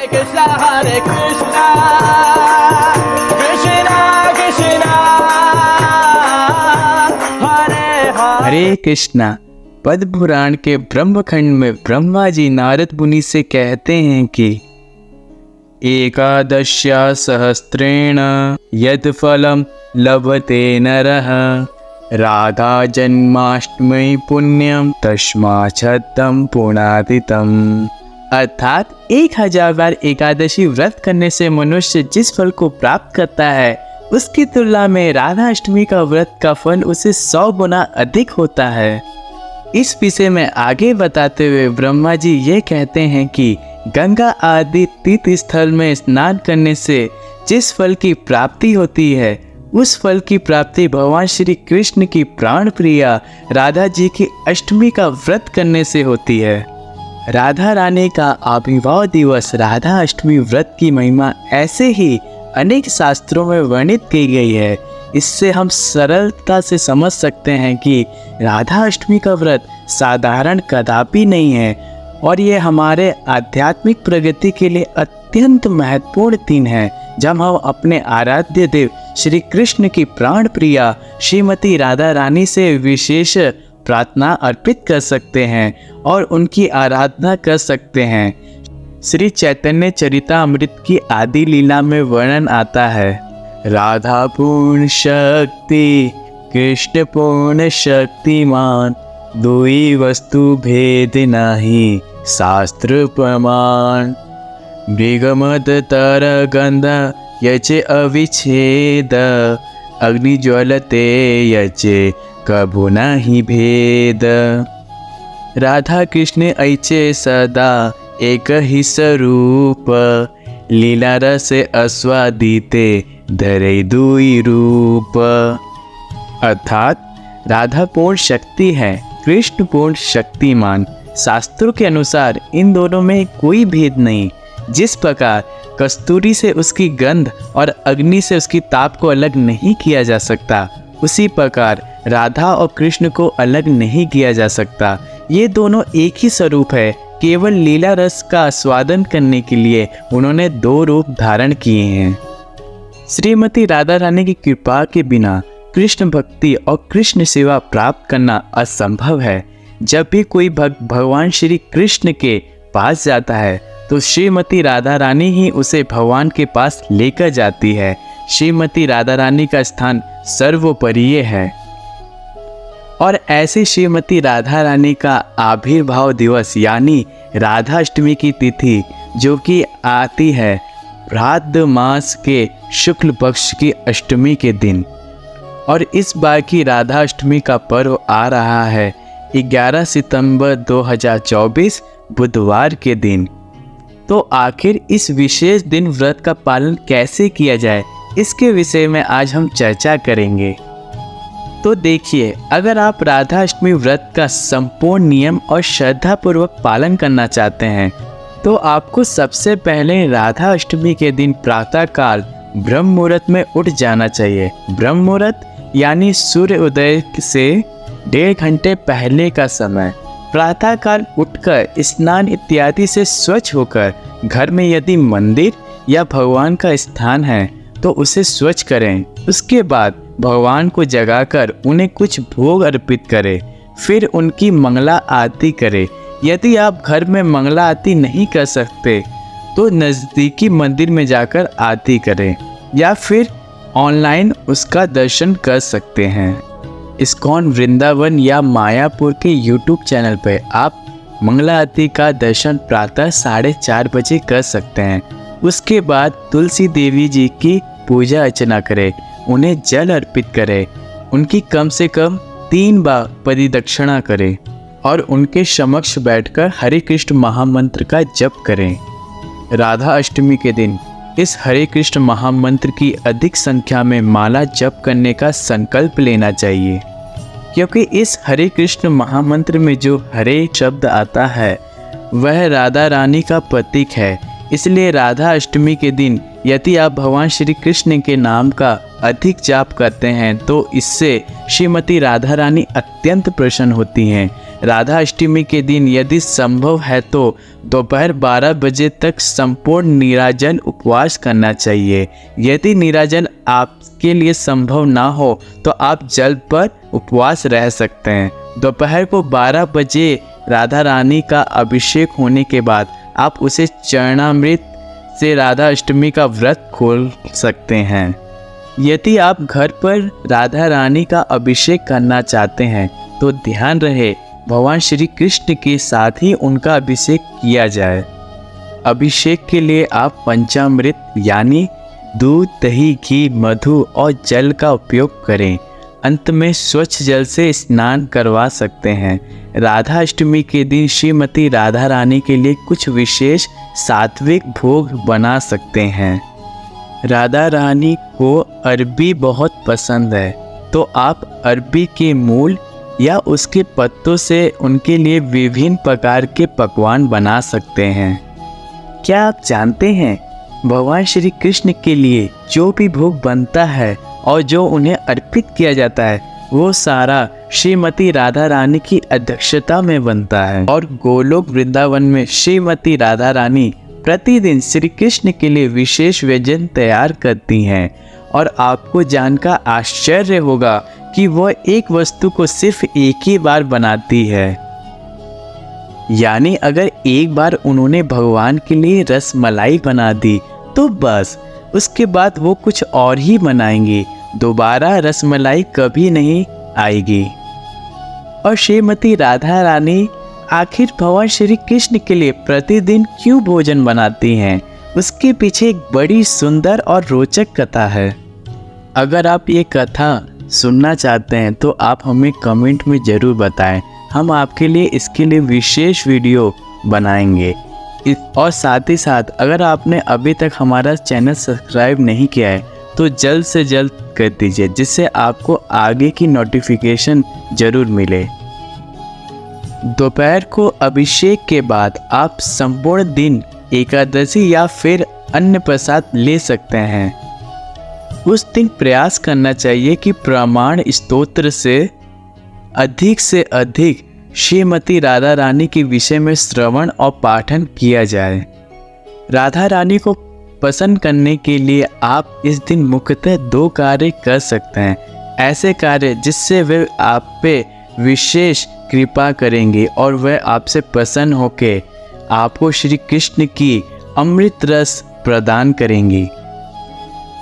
Hare Krishna, Krishna Krishna, Hare Hare। हरे कृष्णा। पद्म पुराण के ब्रह्मखंड में ब्रह्मा जी नारद मुनि से कहते हैं कि एकादश्या सहस्त्रेण यद फलम लभते नरः राधा जन्माष्टमी पुण्यम तस्माच्छतम पुणातितम। अर्थात 1000 बार एकादशी व्रत करने से मनुष्य जिस फल को प्राप्त करता है उसकी तुलना में राधा अष्टमी का व्रत का फल उसे 100 गुना अधिक होता है। इस विषय में आगे बताते हुए ब्रह्मा जी ये कहते हैं कि गंगा आदि तीर्थ स्थल में स्नान करने से जिस फल की प्राप्ति होती है उस फल की प्राप्ति भगवान श्री कृष्ण की प्राण प्रिया राधा जी की अष्टमी का व्रत करने से होती है। राधा रानी का आविर्भाव दिवस राधा अष्टमी व्रत की महिमा ऐसे ही अनेक शास्त्रों में वर्णित की गई है। इससे हम सरलता से समझ सकते हैं कि राधा अष्टमी का व्रत साधारण कदापि नहीं है और ये हमारे आध्यात्मिक प्रगति के लिए अत्यंत महत्वपूर्ण दिन है जब हम अपने आराध्य देव श्री कृष्ण की प्राण प्रिया श्रीमती राधा रानी से विशेष प्रार्थना अर्पित कर सकते हैं और उनकी आराधना कर सकते हैं। श्री चैतन्य चरितामृत की आदि लीला में वर्णन आता है, राधा पूर्ण शक्ति कृष्ण पूर्ण शक्तिमान दुई वस्तु भेद नाही शास्त्र प्रमाण मृगमद तर गंध यचे अविच्छेद अग्नि ज्वलते यचे कभु नाही भेद। राधा कृष्ण ऐचे सदा एक ही स्वरूप लीला रस आस्वादिते धरे दुई रूप। अर्थात राधा पूर्ण शक्ति है, कृष्ण पूर्ण शक्तिमान। शास्त्रों के अनुसार इन दोनों में कोई भेद नहीं। जिस प्रकार कस्तूरी से उसकी गंध और अग्नि से उसकी ताप को अलग नहीं किया जा सकता, उसी प्रकार राधा और कृष्ण को अलग नहीं किया जा सकता। ये दोनों एक ही स्वरूप है। केवल लीला रस का आस्वादन करने के लिए उन्होंने 2 रूप धारण किए हैं। श्रीमती राधा रानी की कृपा के बिना कृष्ण भक्ति और कृष्ण सेवा प्राप्त करना असंभव है। जब भी कोई भक्त भगवान श्री कृष्ण के पास जाता है तो श्रीमती राधा रानी ही उसे भगवान के पास लेकर जाती है। श्रीमती राधा रानी का स्थान सर्वोपरि है और ऐसी श्रीमती राधा रानी का आविर्भाव दिवस यानी राधा अष्टमी की तिथि जो कि आती है भाद्र मास के शुक्ल पक्ष की अष्टमी के दिन, और इस बार की राधा अष्टमी का पर्व आ रहा है 11 सितंबर 2024 बुधवार के दिन। तो आखिर इस विशेष दिन व्रत का पालन कैसे किया जाए इसके विषय में आज हम चर्चा करेंगे। तो देखिए, अगर आप राधा अष्टमी व्रत का संपूर्ण नियम और श्रद्धापूर्वक पालन करना चाहते हैं तो आपको सबसे पहले राधा अष्टमी के दिन प्रातःकाल ब्रह्म मुहूर्त में उठ जाना चाहिए। ब्रह्म मुहूर्त यानी सूर्य उदय से 1.5 घंटे पहले का समय। प्रातःकाल उठकर स्नान इत्यादि से स्वच्छ होकर घर में यदि मंदिर या भगवान का स्थान है तो उसे स्वच्छ करें। उसके बाद भगवान को जगाकर उन्हें कुछ भोग अर्पित करें, फिर उनकी मंगला आरती करें। यदि आप घर में मंगला आरती नहीं कर सकते तो नज़दीकी मंदिर में जाकर आरती करें या फिर ऑनलाइन उसका दर्शन कर सकते हैं। इस्कॉन वृंदावन या मायापुर के YouTube चैनल पर आप मंगला आरती का दर्शन प्रातः 4:30 बजे कर सकते हैं। उसके बाद तुलसी देवी जी की पूजा अर्चना करें, उन्हें जल अर्पित करें, उनकी कम से कम 3 बार परिदक्षिणा करें और उनके समक्ष बैठकर हरे कृष्ण महामंत्र का जप करें। राधा अष्टमी के दिन इस हरे कृष्ण महामंत्र की अधिक संख्या में माला जप करने का संकल्प लेना चाहिए, क्योंकि इस हरे कृष्ण महामंत्र में जो हरे शब्द आता है वह राधा रानी का प्रतीक है। इसलिए राधा अष्टमी के दिन यदि आप भगवान श्री कृष्ण के नाम का अधिक जाप करते हैं तो इससे श्रीमती राधा रानी अत्यंत प्रसन्न होती हैं। राधा अष्टमी के दिन यदि संभव है तो दोपहर 12 बजे तक संपूर्ण नीराजन उपवास करना चाहिए। यदि नीराजन आपके लिए संभव ना हो तो आप जल पर उपवास रह सकते हैं। दोपहर को 12 बजे राधा रानी का अभिषेक होने के बाद आप उसे चरणामृत से राधा अष्टमी का व्रत खोल सकते हैं। यदि आप घर पर राधा रानी का अभिषेक करना चाहते हैं तो ध्यान रहे भगवान श्री कृष्ण के साथ ही उनका अभिषेक किया जाए। अभिषेक के लिए आप पंचामृत यानी दूध, दही, घी, मधु और जल का उपयोग करें। अंत में स्वच्छ जल से स्नान करवा सकते हैं। राधा अष्टमी के दिन श्रीमती राधा रानी के लिए कुछ विशेष सात्विक भोग बना सकते हैं। राधा रानी को अरबी बहुत पसंद है तो आप अरबी के मूल या उसके पत्तों से उनके लिए विभिन्न प्रकार के पकवान बना सकते हैं। क्या आप जानते हैं भगवान श्री कृष्ण के लिए जो भी भोग बनता है और जो उन्हें अर्पित किया जाता है वो सारा श्रीमती राधा रानी की अध्यक्षता में बनता है। और गोलोक वृंदावन में श्रीमती राधा रानी प्रतिदिन श्री कृष्ण के लिए विशेष व्यंजन तैयार करती हैं। और आपको जानकर आश्चर्य होगा कि वह एक वस्तु को सिर्फ एक ही बार बनाती है। यानी अगर एक बार उन्होंने भगवान के लिए रसमलाई बना दी तो बस उसके बाद वो कुछ और ही बनाएंगी, दोबारा रसमलाई कभी नहीं आएगी। और श्रीमती राधा रानी आखिर भगवान श्री कृष्ण के लिए प्रतिदिन क्यों भोजन बनाती हैं, उसके पीछे एक बड़ी सुंदर और रोचक कथा है। अगर आप ये कथा सुनना चाहते हैं तो आप हमें कमेंट में ज़रूर बताएं। हम आपके लिए इसके लिए विशेष वीडियो बनाएंगे। और साथ ही साथ अगर आपने अभी तक हमारा चैनल सब्सक्राइब नहीं किया है तो जल्द से जल्द कर दीजिए, जिससे आपको आगे की नोटिफिकेशन ज़रूर मिले। दोपहर को अभिषेक के बाद आप संपूर्ण दिन एकादशी या फिर अन्य प्रसाद ले सकते हैं। उस दिन प्रयास करना चाहिए कि प्रमाण स्तोत्र से अधिक श्रीमती राधा रानी के विषय में श्रवण और पाठन किया जाए। राधा रानी को पसंद करने के लिए आप इस दिन मुख्यतः 2 कार्य कर सकते हैं। ऐसे कार्य जिससे वे आप पे विशेष कृपा करेंगे और वह आपसे प्रसन्न होकर आपको श्री कृष्ण की अमृत रस प्रदान करेंगी।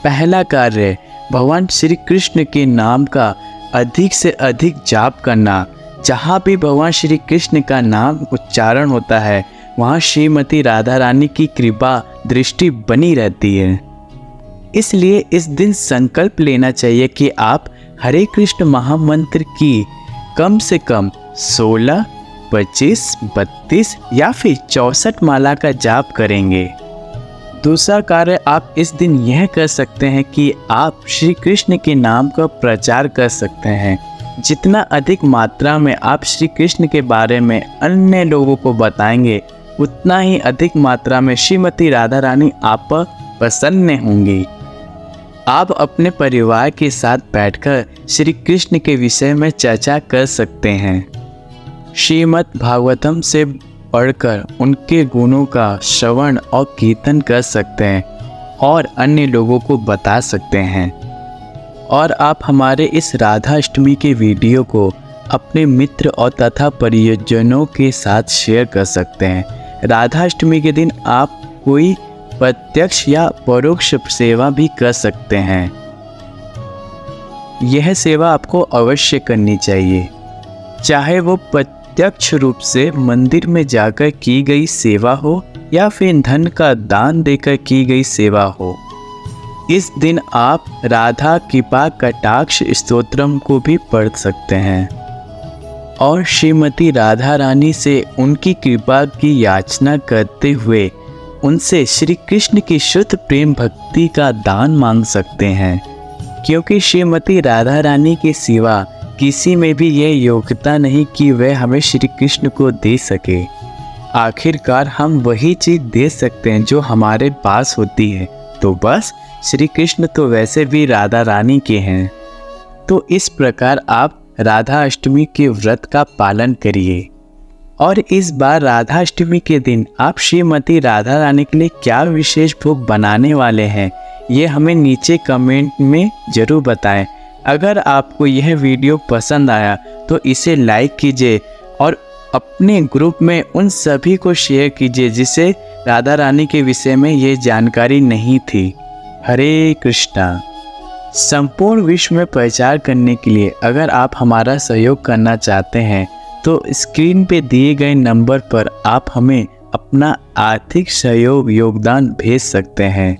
पहला कार्य भगवान श्री कृष्ण के नाम का अधिक से अधिक जाप करना। जहाँ भी भगवान श्री कृष्ण का नाम उच्चारण होता है वहाँ श्रीमती राधा रानी की कृपा दृष्टि बनी रहती है। इसलिए इस दिन संकल्प लेना चाहिए कि आप हरे कृष्ण महामंत्र की कम से कम 16, 25, 32 या फिर 64 माला का जाप करेंगे। दूसरा कार्य आप इस दिन यह कर सकते हैं कि आप श्री कृष्ण के नाम का प्रचार कर सकते हैं। जितना अधिक मात्रा में आप श्री कृष्ण के बारे में अन्य लोगों को बताएंगे उतना ही अधिक मात्रा में श्रीमती राधा रानी आप पर प्रसन्न होंगी। आप अपने परिवार के साथ बैठकर श्री कृष्ण के विषय में चर्चा कर सकते हैं। श्रीमद् भागवतम से पढ़कर उनके गुणों का श्रवण और कीर्तन कर सकते हैं और अन्य लोगों को बता सकते हैं। और आप हमारे इस राधा अष्टमी के वीडियो को अपने मित्र और तथा परिजनों के साथ शेयर कर सकते हैं। राधा अष्टमी के दिन आप कोई प्रत्यक्ष या परोक्ष सेवा भी कर सकते हैं। यह सेवा आपको अवश्य करनी चाहिए, चाहे वो प्रत्यक्ष रूप से मंदिर में जाकर की गई सेवा हो या फिर धन का दान देकर की गई सेवा हो। इस दिन आप राधा कृपा कटाक्ष स्तोत्रम को भी पढ़ सकते हैं और श्रीमती राधा रानी से उनकी कृपा की याचना करते हुए उनसे श्री कृष्ण की शुद्ध प्रेम भक्ति का दान मांग सकते हैं, क्योंकि श्रीमती राधा रानी के सिवा किसी में भी यह योग्यता नहीं कि वह हमें श्री कृष्ण को दे सके। आखिरकार हम वही चीज़ दे सकते हैं जो हमारे पास होती है, तो बस श्री कृष्ण तो वैसे भी राधा रानी के हैं। तो इस प्रकार आप राधा अष्टमी के व्रत का पालन करिए। और इस बार राधा अष्टमी के दिन आप श्रीमती राधा रानी के लिए क्या विशेष भोग बनाने वाले हैं, ये हमें नीचे कमेंट में ज़रूर बताएं। अगर आपको यह वीडियो पसंद आया तो इसे लाइक कीजिए और अपने ग्रुप में उन सभी को शेयर कीजिए जिसे राधा रानी के विषय में ये जानकारी नहीं थी। हरे कृष्णा। संपूर्ण विश्व में प्रचार करने के लिए अगर आप हमारा सहयोग करना चाहते हैं तो स्क्रीन पे दिए गए नंबर पर आप हमें अपना आर्थिक सहयोग योगदान भेज सकते हैं।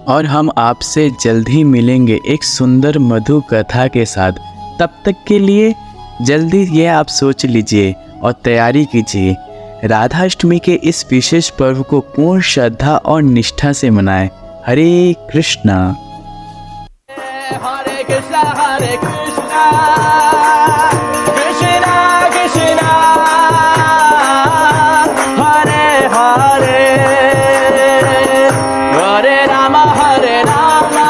और हम आपसे जल्द ही मिलेंगे एक सुंदर मधु कथा के साथ। तब तक के लिए जल्दी ये आप सोच लीजिए और तैयारी कीजिए। राधा अष्टमी के इस विशेष पर्व को पूर्ण श्रद्धा और निष्ठा से मनाएं। हरे Krishna. Hare Krishna, Hare Krishna, Krishna Krishna, Hare Hare, Hare Rama, Hare Rama.